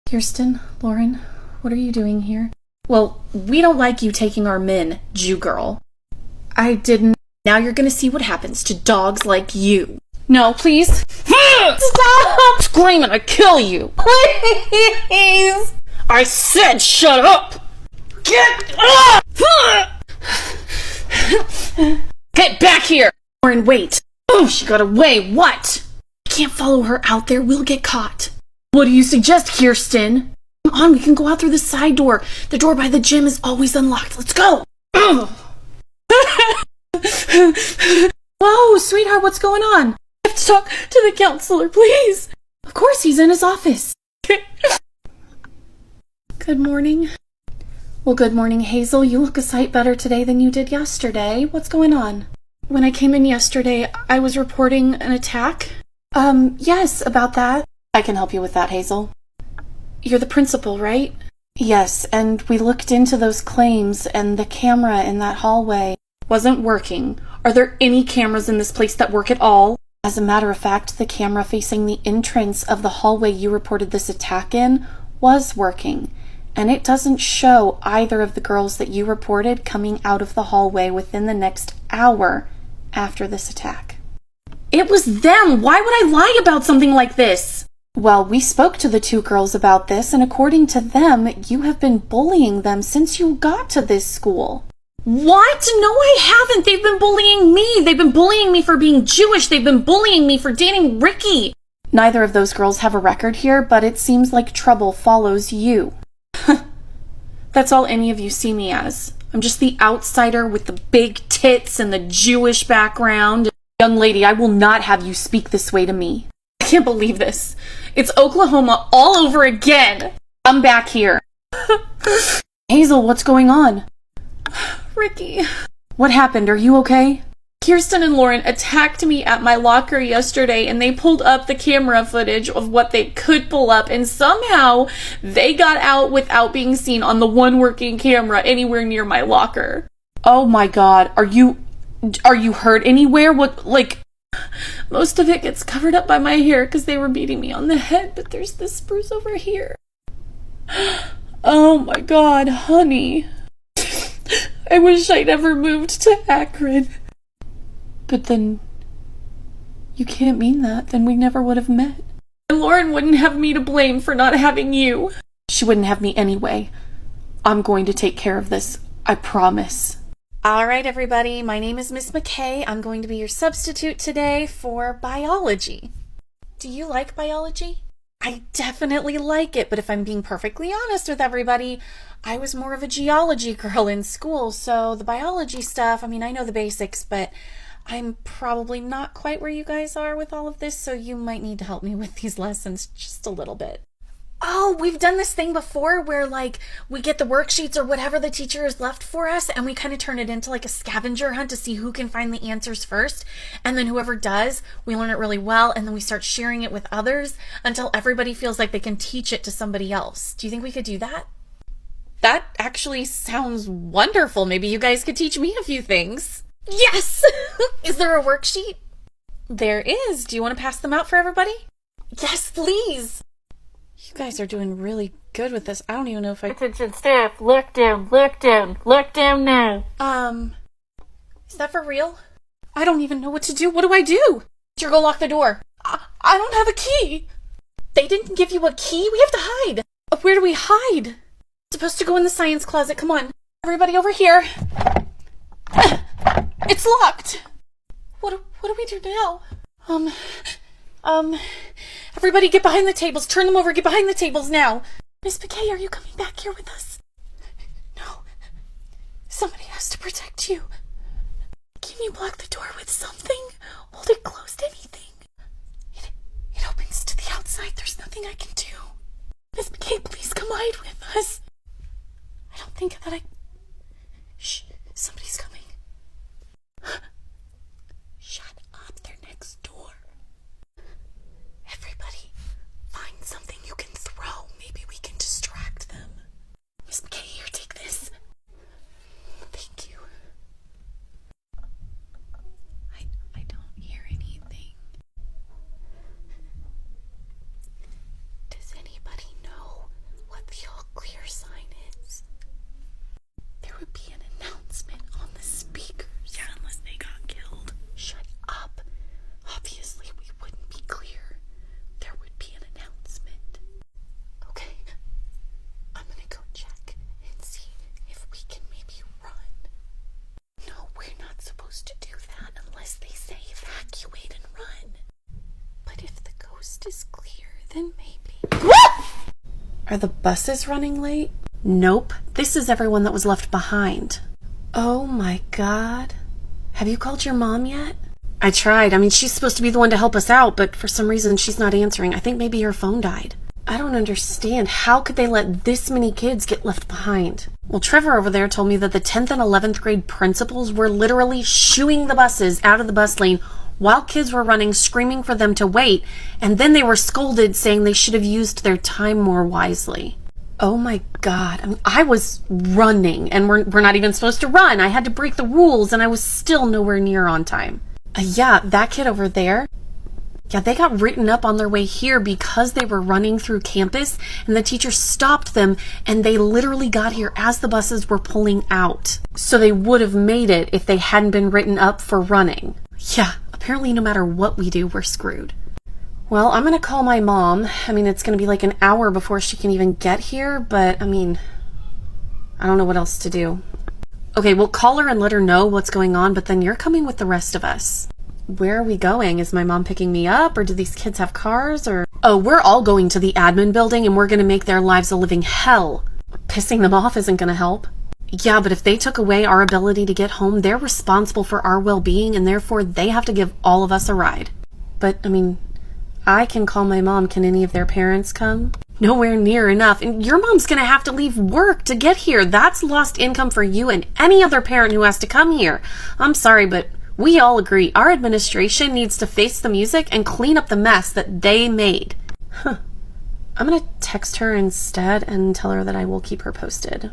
Kirsten, Lauren, what are you doing here? Well, we don't like you taking our men, Jew girl. I didn't. Now you're gonna see what happens to dogs like you. No, please. Stop screaming, I kill you. Please. I said shut up. Get up. Get back here. Lauren, wait. Oh, she got away. What? I can't follow her out there. We'll get caught. What do you suggest, Kirsten? Come on, we can go out through the side door. The door by the gym is always unlocked. Let's go. Whoa, sweetheart, what's going on? I have to talk to the counselor, please. Of course, he's in his office. Good morning. Well, good morning, Hazel. You look a sight better today than you did yesterday. What's going on? When I came in yesterday, I was reporting an attack. Yes, about that. I can help you with that, Hazel. You're the principal, right? Yes, and we looked into those claims, and the camera in that hallway wasn't working. Are there any cameras in this place that work at all? As a matter of fact, the camera facing the entrance of the hallway you reported this attack in was working, and it doesn't show either of the girls that you reported coming out of the hallway within the next hour after this attack. It was them! Why would I lie about something like this? Well, we spoke to the two girls about this, and according to them, you have been bullying them since you got to this school. What? No, I haven't. They've been bullying me. They've been bullying me for being Jewish. They've been bullying me for dating Ricky. Neither of those girls have a record here, but it seems like trouble follows you. That's all any of you see me as. I'm just the outsider with the big tits and the Jewish background. Young lady, I will not have you speak this way to me. I can't believe this. It's Oklahoma all over again. I'm back here. Hazel, what's going on? Ricky. What happened? Are you okay? Kirsten and Lauren attacked me at my locker yesterday, and they pulled up the camera footage of what they could pull up, and somehow they got out without being seen on the one working camera anywhere near my locker. Oh my God. Are you hurt anywhere? What, like... Most of it gets covered up by my hair because they were beating me on the head, but there's this bruise over here. Oh my God, honey. I wish I never moved to Akron. But then, you can't mean that. Then we never would have met. And Lauren wouldn't have me to blame for not having you. She wouldn't have me anyway. I'm going to take care of this. I promise. All right, everybody. My name is Miss McKay. I'm going to be your substitute today for biology. Do you like biology? I definitely like it, but if I'm being perfectly honest with everybody, I was more of a geology girl in school, so the biology stuff, I mean, I know the basics, but I'm probably not quite where you guys are with all of this, so you might need to help me with these lessons just a little bit. Oh, we've done this thing before where, like, we get the worksheets or whatever the teacher has left for us, and we kind of turn it into, like, a scavenger hunt to see who can find the answers first. And then whoever does, we learn it really well, and then we start sharing it with others until everybody feels like they can teach it to somebody else. Do you think we could do that? That actually sounds wonderful. Maybe you guys could teach me a few things. Yes! Is there a worksheet? There is. Do you want to pass them out for everybody? Yes, please. You guys are doing really good with this. I don't even know if I... Attention staff, look down now. Is that for real? I don't even know what to do. What do I do? Teacher, go lock the door. I don't have a key. They didn't give you a key? We have to hide. Where do we hide? Supposed to go in the science closet. Come on. Everybody over here. It's locked. What do we do now? Everybody get behind the tables. Turn them over. Get behind the tables now. Miss McKay, are you coming back here with us? No. Somebody has to protect you. Can you block the door with something? Hold it closed, anything. It opens to the outside. There's nothing I can do. Miss McKay, please come hide with us. I don't think that Shh. Somebody's coming. Shut up. They're next door. Everybody, find something you can throw. Maybe we can distract them. Miss McKay, here, take this. Thank you. I don't hear anything. Does anybody know Are the buses running late? Nope. This is everyone that was left behind. Oh my God. Have you called your mom yet? I tried. I mean, she's supposed to be the one to help us out, but for some reason she's not answering. I think maybe her phone died. I don't understand. How could they let this many kids get left behind? Well, Trevor over there told me that the 10th and 11th grade principals were literally shooing the buses out of the bus lane while kids were running, screaming for them to wait, and then they were scolded, saying they should have used their time more wisely. Oh my God. I mean, I was running, and we're not even supposed to run. I had to break the rules, and I was still nowhere near on time. Yeah, that kid over there. Yeah, they got written up on their way here because they were running through campus, and the teacher stopped them, and they literally got here as the buses were pulling out. So they would have made it if they hadn't been written up for running. Yeah, apparently no matter what we do, we're screwed. Well, I'm gonna call my mom. I mean, it's gonna be like an hour before she can even get here, but I mean, I don't know what else to do. Okay, we'll call her and let her know what's going on, but then you're coming with the rest of us. Where are we going? Is my mom picking me up, or do these kids have cars, or... Oh, we're all going to the admin building, and we're gonna make their lives a living hell. Pissing them off isn't gonna help. Yeah, but if they took away our ability to get home, they're responsible for our well-being, and therefore they have to give all of us a ride. But, I mean, I can call my mom. Can any of their parents come? Nowhere near enough. And your mom's gonna have to leave work to get here. That's lost income for you and any other parent who has to come here. I'm sorry, but we all agree our administration needs to face the music and clean up the mess that they made. Huh. I'm gonna text her instead and tell her that I will keep her posted.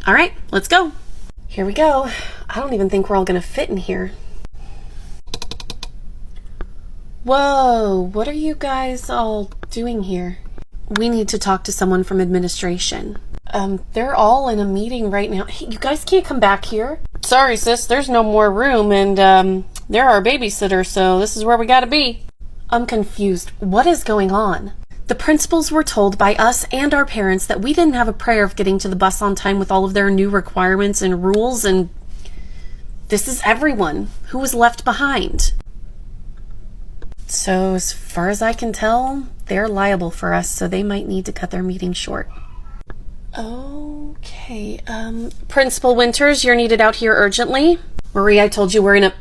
All right, let's go. Here we go. I don't even think we're all gonna fit in here. Whoa, what are you guys all doing here? We need to talk to someone from administration. They're all in a meeting right now. Hey, you guys can't come back here. Sorry, sis, there's no more room, and they're our babysitter, so this is where we gotta be. I'm confused. What is going on? The principals were told by us and our parents that we didn't have a prayer of getting to the bus on time with all of their new requirements and rules, and this is everyone who was left behind. So as far as I can tell, they're liable for us, so they might need to cut their meeting short. Okay, Principal Winters, you're needed out here urgently. Marie, I told you we're in a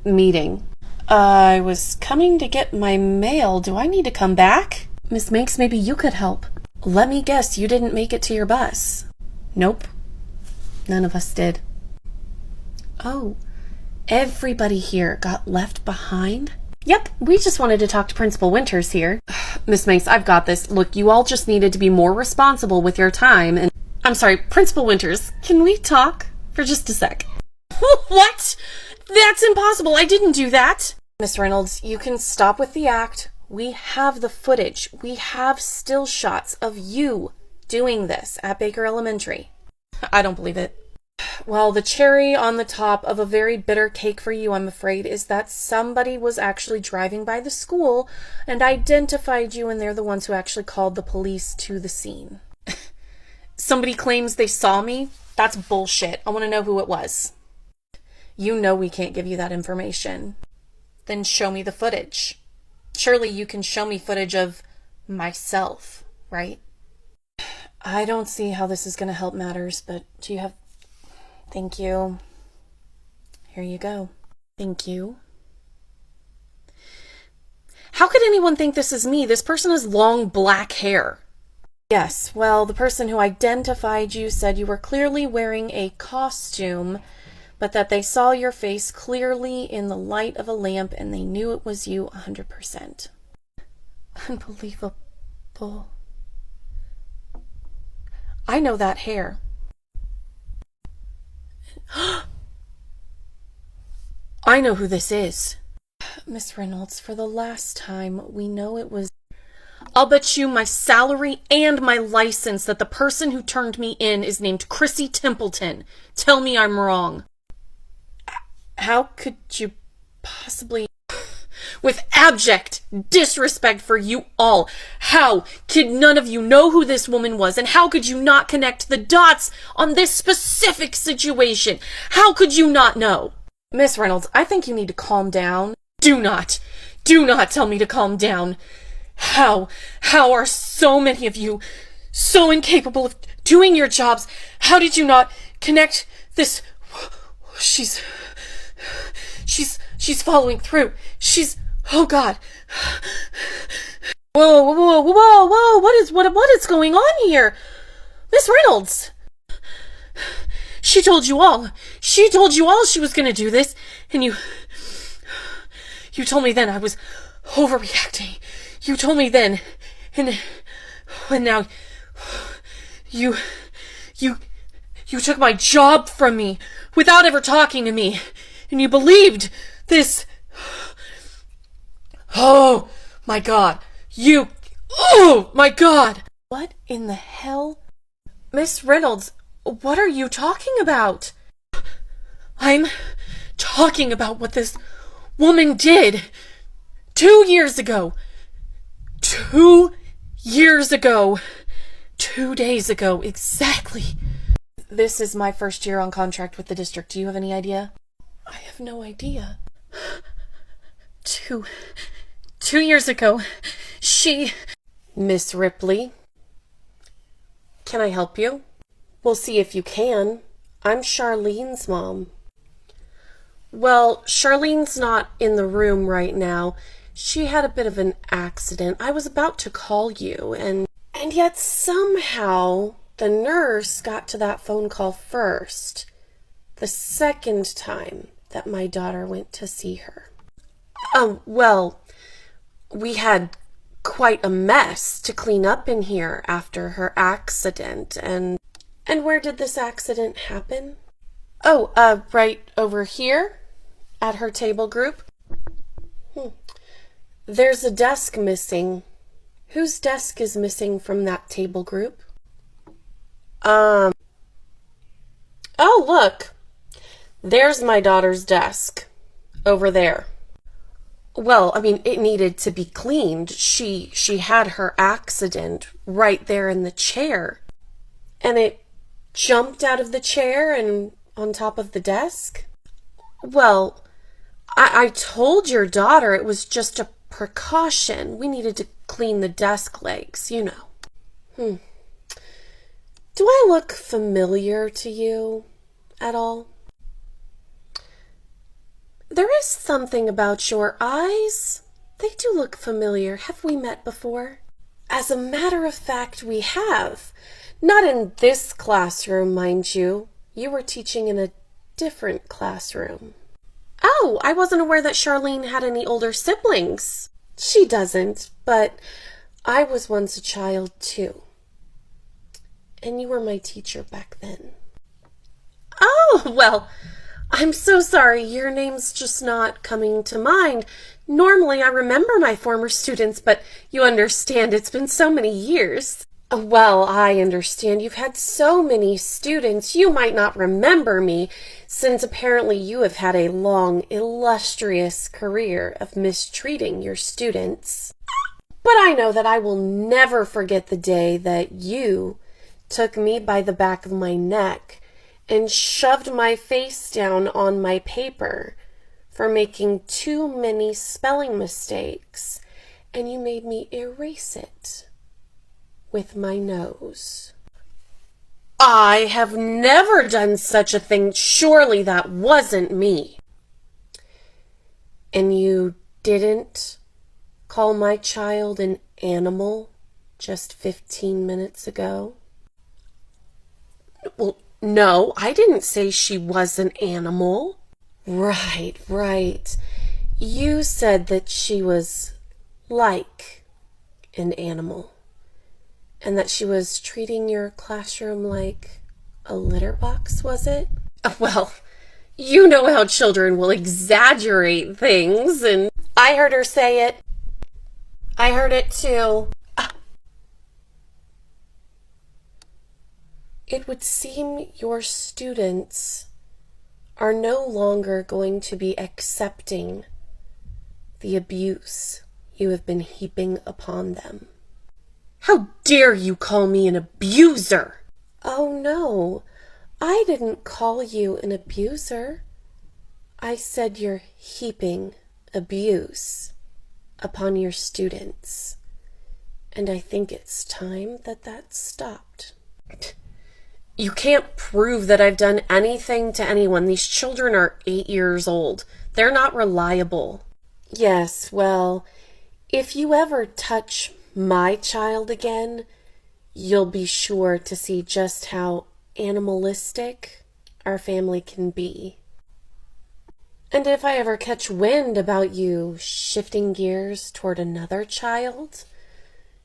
meeting. I was coming to get my mail. Do I need to come back? Miss Manx, maybe you could help. Let me guess, you didn't make it to your bus. Nope. None of us did. Oh, everybody here got left behind? Yep, we just wanted to talk to Principal Winters here. Miss Manx, I've got this. Look, you all just needed to be more responsible with your time, and... I'm sorry, Principal Winters, can we talk for just a sec? What? That's impossible. I didn't do that. Miss Reynolds, you can stop with the act. We have the footage. We have still shots of you doing this at Baker Elementary. I don't believe it. Well, the cherry on the top of a very bitter cake for you, I'm afraid, is that somebody was actually driving by the school and identified you, and they're the ones who actually called the police to the scene. Somebody claims they saw me? That's bullshit. I want to know who it was. You know we can't give you that information. Then show me the footage. Surely you can show me footage of myself, right? I don't see how this is going to help matters, but do you have... Thank you. Here you go. Thank you. How could anyone think this is me? This person has long black hair. Yes, well, the person who identified you said you were clearly wearing a costume, but that they saw your face clearly in the light of a lamp and they knew it was you 100%. Unbelievable. I know that hair. I know who this is. Miss Reynolds, for the last time, we know it was... I'll bet you my salary and my license that the person who turned me in is named Chrissy Templeton. Tell me I'm wrong. How could you possibly... With abject disrespect for you all, how could none of you know who this woman was, and how could you not connect the dots on this specific situation? How could you not know? Miss Reynolds, I think you need to calm down. Do not tell me to calm down. How are so many of you so incapable of doing your jobs. How did you not connect this? She's following through. Oh God. Whoa. What is going on here? Miss Reynolds. She told you all she was gonna do this, and you told me then I was overreacting. You told me then, and now you took my job from me without ever talking to me, and you believed this. Oh my God. Oh my God. What in the hell? Miss Reynolds, what are you talking about? I'm talking about what this woman did 2 years ago. 2 years ago. 2 days ago, exactly. This is my first year on contract with the district. Do you have any idea? I have no idea. 2 years ago, Miss Ripley, can I help you? We'll see if you can. I'm Charlene's mom. Well, Charlene's not in the room right now. She had a bit of an accident. I was about to call you, and yet somehow the nurse got to that phone call first, the second time that my daughter went to see her. Well, we had quite a mess to clean up in here after her accident, and where did this accident happen? Oh, right over here at her table group. There's a desk missing. Whose desk is missing from that table group? Oh, look. There's my daughter's desk. Over there. Well, I mean, it needed to be cleaned. She had her accident right there in the chair. And it jumped out of the chair and on top of the desk? Well, I told your daughter it was just a precaution. We needed to clean the desk legs, you know. Do I look familiar to you at all? There is something about your eyes. They do look familiar. Have we met before? As a matter of fact, we have. Not in this classroom, mind you. You were teaching in a different classroom. Oh, I wasn't aware that Charlene had any older siblings. She doesn't, but I was once a child too. And you were my teacher back then. Oh, well, I'm so sorry. Your name's just not coming to mind. Normally I remember my former students, but you understand it's been so many years. Well, I understand you've had so many students, you might not remember me, since apparently you have had a long, illustrious career of mistreating your students. But I know that I will never forget the day that you took me by the back of my neck and shoved my face down on my paper for making too many spelling mistakes, and you made me erase it with my nose. I have never done such a thing. Surely that wasn't me. And you didn't call my child an animal just 15 minutes ago? Well, no, I didn't say she was an animal. Right. You said that she was like an animal, and that she was treating your classroom like a litter box, was it? Well, you know how children will exaggerate things, and I heard her say it. I heard it too. It would seem your students are no longer going to be accepting the abuse you have been heaping upon them. How dare you call me an abuser? Oh no, I didn't call you an abuser. I said you're heaping abuse upon your students. And I think it's time that stopped. You can't prove that I've done anything to anyone. These children are 8 years old. They're not reliable. Yes, well, if you ever touch my child again, you'll be sure to see just how animalistic our family can be. And if I ever catch wind about you shifting gears toward another child,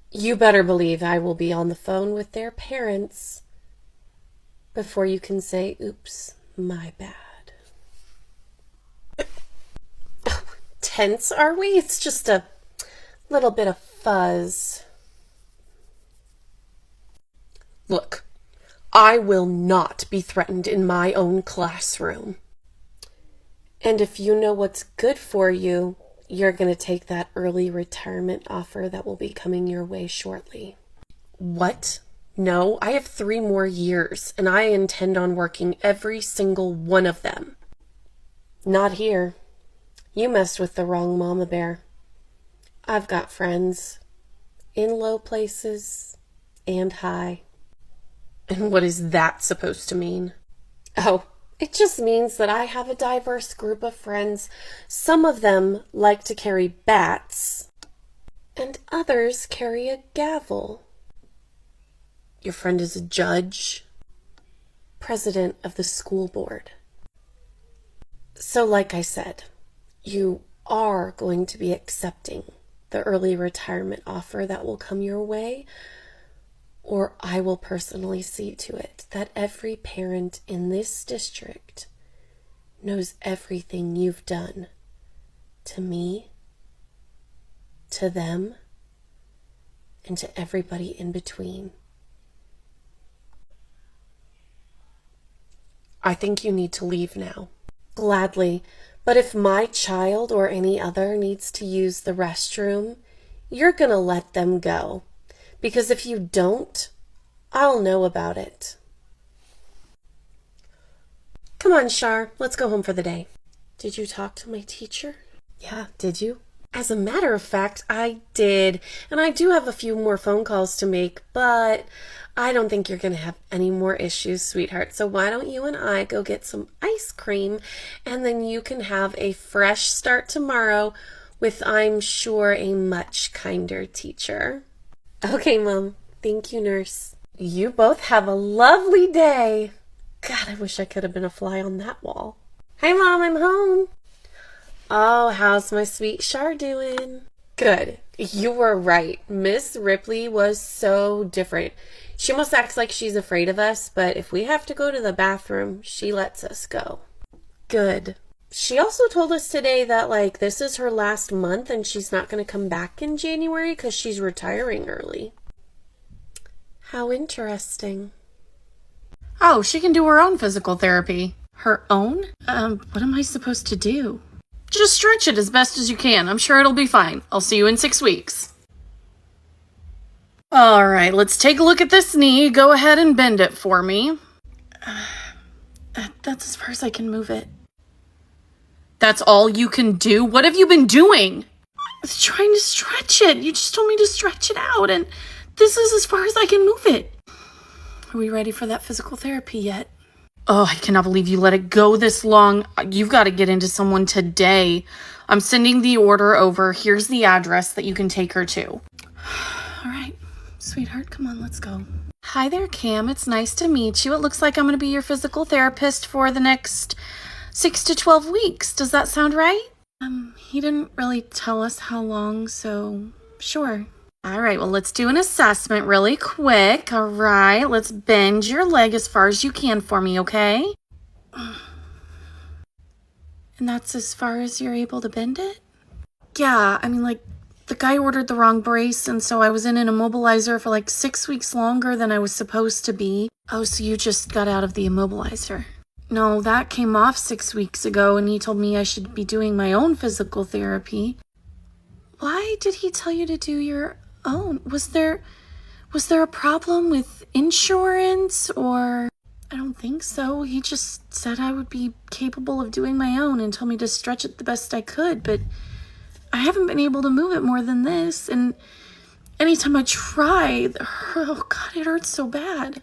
you better believe I will be on the phone with their parents before you can say, oops, my bad. Tense, are we? It's just a little bit of fuzz. Look, I will not be threatened in my own classroom. And if you know what's good for you, you're going to take that early retirement offer that will be coming your way shortly. What? No, I have 3 more years, and I intend on working every single one of them. Not here. You messed with the wrong mama bear. I've got friends in low places and high. And what is that supposed to mean? Oh, it just means that I have a diverse group of friends. Some of them like to carry bats, and others carry a gavel. Your friend is a judge, president of the school board. So like I said, you are going to be accepting the early retirement offer that will come your way, or I will personally see to it that every parent in this district knows everything you've done to me, to them, and to everybody in between. I think you need to leave now. Gladly, but if my child or any other needs to use the restroom, you're gonna let them go. Because if you don't, I'll know about it. Come on, Shar, let's go home for the day. Did you talk to my teacher? Yeah, did you? As a matter of fact, I did. And I do have a few more phone calls to make, but I don't think you're going to have any more issues, sweetheart. So why don't you and I go get some ice cream, and then you can have a fresh start tomorrow with, I'm sure, a much kinder teacher. Okay, Mom. Thank you, nurse. You both have a lovely day. God, I wish I could have been a fly on that wall. Hi, Mom, I'm home. Oh, how's my sweet Shar doing? Good. You were right. Miss Ripley was so different. She almost acts like she's afraid of us, but if we have to go to the bathroom, she lets us go. Good. She also told us today that, this is her last month and she's not going to come back in January because she's retiring early. How interesting. Oh, she can do her own physical therapy. Her own? What am I supposed to do? Just stretch it as best as you can. I'm sure it'll be fine. I'll see you in 6 weeks. All right, let's take a look at this knee. Go ahead and bend it for me. That's as far as I can move it. That's all you can do? What have you been doing? I was trying to stretch it. You just told me to stretch it out, and this is as far as I can move it. Are we ready for that physical therapy yet? Oh, I cannot believe you let it go this long. You've got to get into someone today. I'm sending the order over. Here's the address that you can take her to. All right, sweetheart, come on, let's go. Hi there, Cam. It's nice to meet you. It looks like I'm going to be your physical therapist for the next 6 to 12 weeks. Does that sound right? He didn't really tell us how long, so sure. All right, well, let's do an assessment really quick. All right, let's bend your leg as far as you can for me, okay? And that's as far as you're able to bend it? Yeah, the guy ordered the wrong brace, and so I was in an immobilizer for 6 weeks longer than I was supposed to be. Oh, so you just got out of the immobilizer? No, that came off 6 weeks ago, and he told me I should be doing my own physical therapy. Why did he tell you to do your own? Was there a problem with insurance, or? I don't think so. He just said I would be capable of doing my own and told me to stretch it the best I could, but I haven't been able to move it more than this, and anytime I try, oh God, it hurts so bad.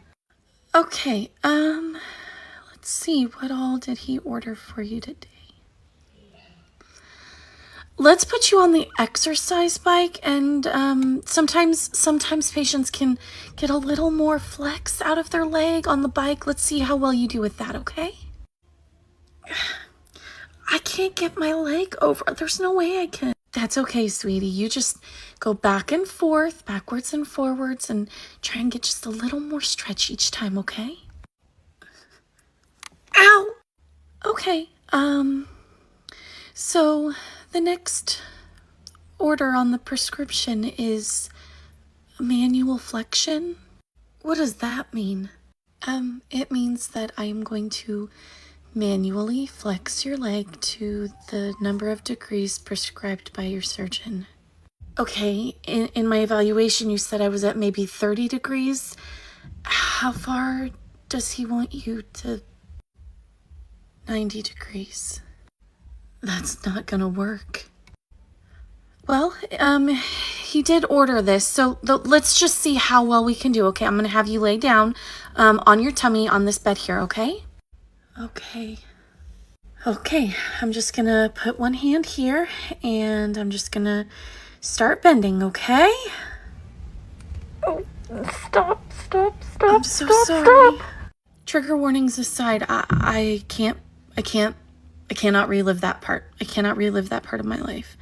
Okay, let's see, what all did he order for you today? Let's put you on the exercise bike, and sometimes patients can get a little more flex out of their leg on the bike. Let's see how well you do with that, okay? I can't get my leg over. There's no way I can. That's okay, sweetie. You just go back and forth, backwards and forwards, and try and get just a little more stretch each time, okay? Ow! Okay, so the next order on the prescription is manual flexion. What does that mean? It means that I am going to manually flex your leg to the number of degrees prescribed by your surgeon. Okay, in my evaluation, you said I was at maybe 30 degrees. How far does he want you to? 90 degrees. That's not gonna work. Well, he did order this, so let's just see how well we can do, okay? I'm gonna have you lay down on your tummy on this bed here, okay? Okay, I'm just gonna put one hand here, and I'm just gonna start bending, okay? Oh, stop. I'm so sorry. Trigger warnings aside, I cannot relive that part. I cannot relive that part of my life.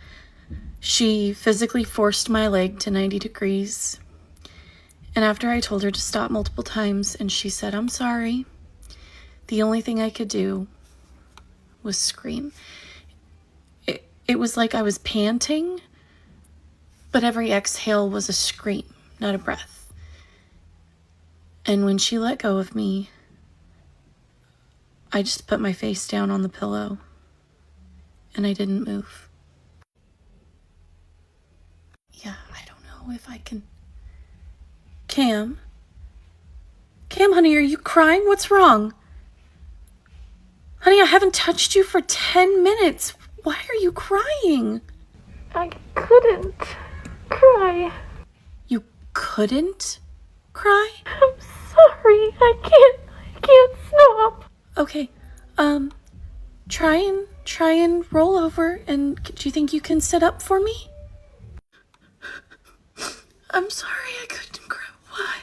She physically forced my leg to 90 degrees. And after I told her to stop multiple times and she said, "I'm sorry," the only thing I could do was scream. It was like I was panting, but every exhale was a scream, not a breath. And when she let go of me, I just put my face down on the pillow and I didn't move. Yeah, I don't know if I can. Cam, honey, are you crying? What's wrong? Honey, I haven't touched you for 10 minutes. Why are you crying? I couldn't cry. You couldn't cry? I'm sorry. I can't stop. Okay, try and roll over, and do you think you can sit up for me? I'm sorry, I couldn't cry.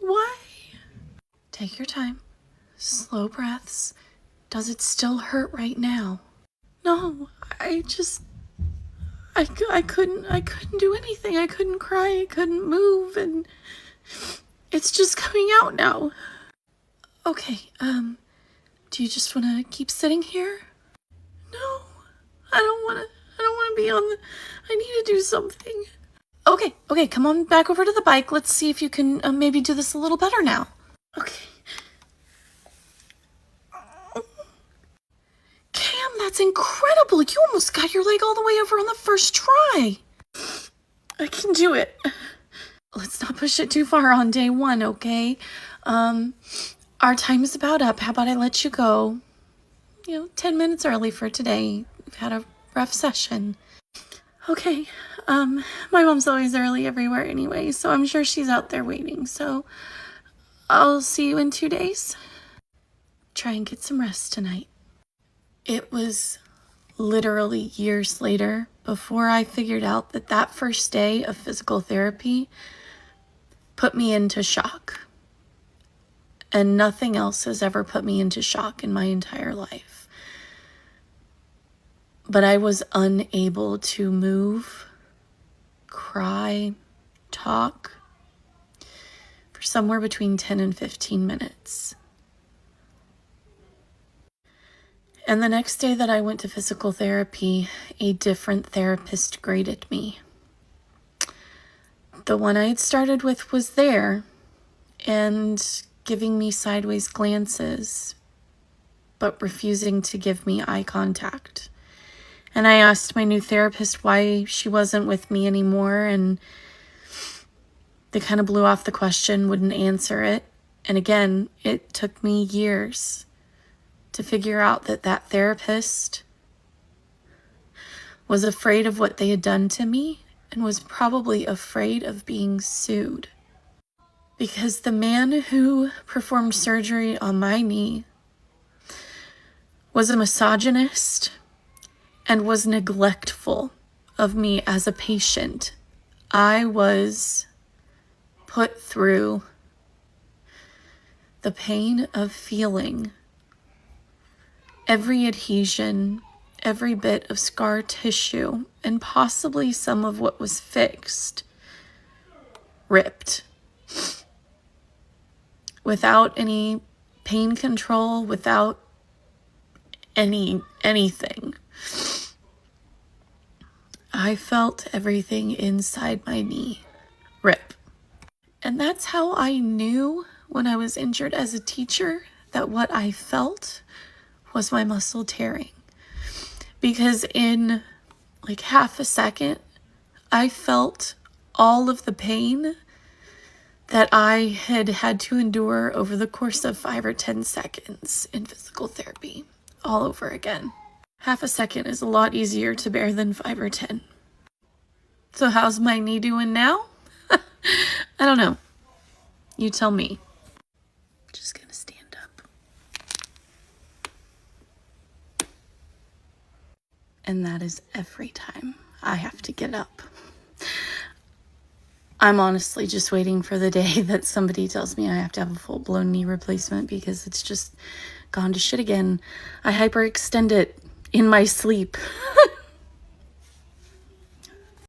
Why? Take your time. Slow breaths. Does it still hurt right now? No, I couldn't do anything. I couldn't cry, I couldn't move, and it's just coming out now. Okay, do you just want to keep sitting here? No, I don't want to be on the, I need to do something. Okay, come on back over to the bike. Let's see if you can maybe do this a little better now. Okay. Cam, that's incredible. You almost got your leg all the way over on the first try. I can do it. Let's not push it too far on day one, okay? Our time is about up. How about I let you go, 10 minutes early for today. We've had a rough session. Okay, my mom's always early everywhere anyway, so I'm sure she's out there waiting. So I'll see you in 2 days. Try and get some rest tonight. It was literally years later before I figured out that first day of physical therapy put me into shock. And nothing else has ever put me into shock in my entire life. But I was unable to move, cry, talk for somewhere between 10 and 15 minutes. And the next day that I went to physical therapy, a different therapist graded me. The one I had started with was there and giving me sideways glances, but refusing to give me eye contact. And I asked my new therapist why she wasn't with me anymore, and they kind of blew off the question, wouldn't answer it. And again, it took me years to figure out that therapist was afraid of what they had done to me and was probably afraid of being sued. Because the man who performed surgery on my knee was a misogynist and was neglectful of me as a patient. I was put through the pain of feeling every adhesion, every bit of scar tissue, and possibly some of what was fixed, ripped. Without any pain control, without anything. I felt everything inside my knee rip. And that's how I knew when I was injured as a teacher that what I felt was my muscle tearing. Because in like half a second, I felt all of the pain that I had to endure over the course of 5 or 10 seconds in physical therapy all over again. Half a second is a lot easier to bear than 5 or 10. So how's my knee doing now? I don't know. You tell me. Just gonna stand up. And that is every time I have to get up. I'm honestly just waiting for the day that somebody tells me I have to have a full-blown knee replacement because it's just gone to shit again. I hyperextend it in my sleep.